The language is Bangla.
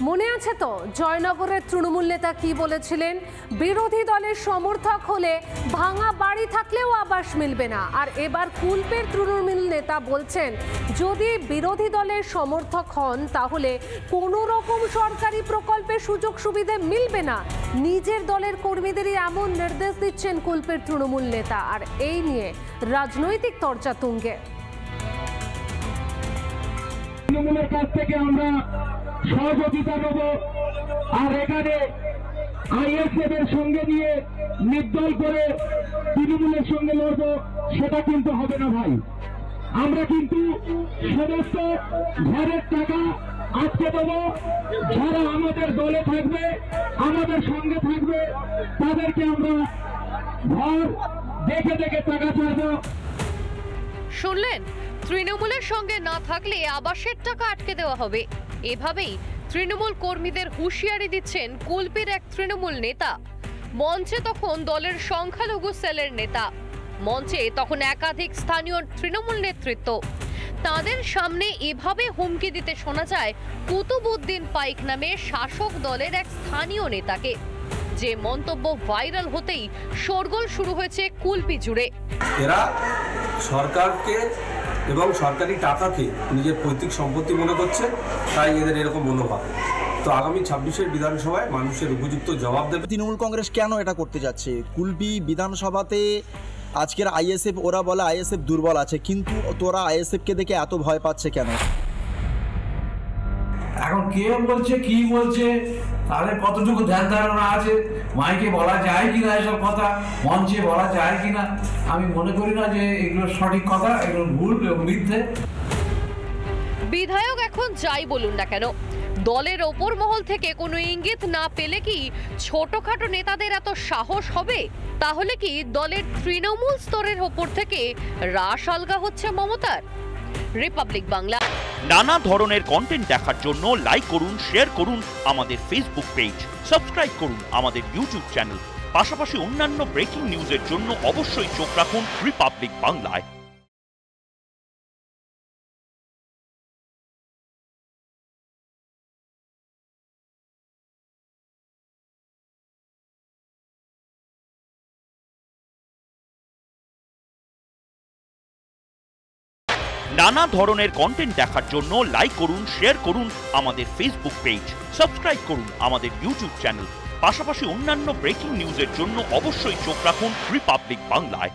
মনে আছে তো জয়নগরের তৃণমূল নেতা কি বলেছিলেন? বিরোধী দলের সমর্থক হলে ভাঙা বাড়ি থাকলেও আবাস মিলবে না। আর এবার কুলপের তৃণমূল নেতা বলছেন, যদি বিরোধী দলের সমর্থক হন তাহলে কোনো রকম সরকারি প্রকল্পের সুযোগ সুবিধা মিলবে না। নিজের দলের কর্মীদেরই এমন নির্দেশ দিচ্ছেন কুলপের তৃণমূল নেতা। আর এই নিয়ে রাজনৈতিক চর্চা তুঙ্গে। তৃণমূলের কাছ থেকে আমরা সহযোগিতা নেব, আর এখানে আইএসএফ এর সঙ্গে নিয়ে নির্দল করে তৃণমূলের সঙ্গে লড়ব, সেটা কিন্তু হবে না ভাই। আমরা কিন্তু সমস্ত ঘরের টাকা আটকে দেব। যারা আমাদের দলে থাকবে, আমাদের সঙ্গে থাকবে, তাদেরকে আমরা ঘর দেখে দেখে টাকা ছাড়বো। শুনলেন, তৃণমূলের সঙ্গে না থাকলে আবাসের টাকা আটকে দেওয়া হবে। এভাবেই তৃণমূল কর্মীদের হুঁশিয়ারি দিচ্ছেন কুলপির এক তৃণমূল নেতা। মঞ্চে তখন দলের সংখ্যালঘু সেলের নেতা, মঞ্চে তখন একাধিক স্থানীয় তৃণমূল নেতৃত্ব। তাদের সামনে এভাবে হুমকি দিতে শোনা যায় কুতুবউদ্দিন পাইক নামে শাসক দলের এক স্থানীয় নেতাকে, যে মন্তব্য ভাইরাল হতেই শোরগোল শুরু হয়েছে কুলপি জুড়ে। এরা সরকারকে এবং সরকারি টাকাকে নিজের পৈতৃক সম্পত্তি মনে করছে, তাই এদের এরকম মনোভাব। তো আগামী 26-এর বিধানসভায় মানুষের উপযুক্ত জবাব দেবে। তৃণমূল কংগ্রেস কেন এটা করতে যাচ্ছে? কুলপি বিধানসভাতে আজকের আইএসএফ, ওরা বলে আইএসএফ দুর্বল আছে, কিন্তু তোরা আইএসএফকে দেখে এত ভয় পাচ্ছে কেন? এখন কে বলছে, কি বলছে, তাহলে কতটুকু ধ্যান ধারণা আছে, মাইকে বলা যায় কিনা এসব কথা, মঞ্চে বলা যায় কিনা, আমি মনে করি না যে এগুলো সঠিক কথা, এগুলো ভুল এবং মিথ্যে। বিধায়ক এখন যাই বলুন না কেন, দলের ওপর মহল থেকে কোনো ইঙ্গিত না পেলে কি ছোটখাটো নেতাদের এত সাহস হবে? তাহলে কি দলের তৃণমূল স্তরের ওপর থেকে রাশ আলগা হচ্ছে মমতার? রিপাবলিক বাংলা। নানা ধরনের কন্টেন্ট দেখার জন্য লাইক করুন, শেয়ার করুন আমাদের ফেসবুক পেজ, সাবস্ক্রাইব করুন আমাদের ইউটিউব চ্যানেল। পাশাপাশি অন্যান্য ব্রেকিং নিউজের জন্য অবশ্যই চোখ রাখুন রিপাবলিক বাংলায়। নানা ধরনের কন্টেন্ট দেখার জন্য লাইক করুন, শেয়ার করুন আমাদের ফেসবুক পেজ, সাবস্ক্রাইব করুন আমাদের ইউটিউব চ্যানেল। পাশাপাশি অন্যান্য ব্রেকিং নিউজের জন্য অবশ্যই চোখ রাখুন রিপাবলিক বাংলায়।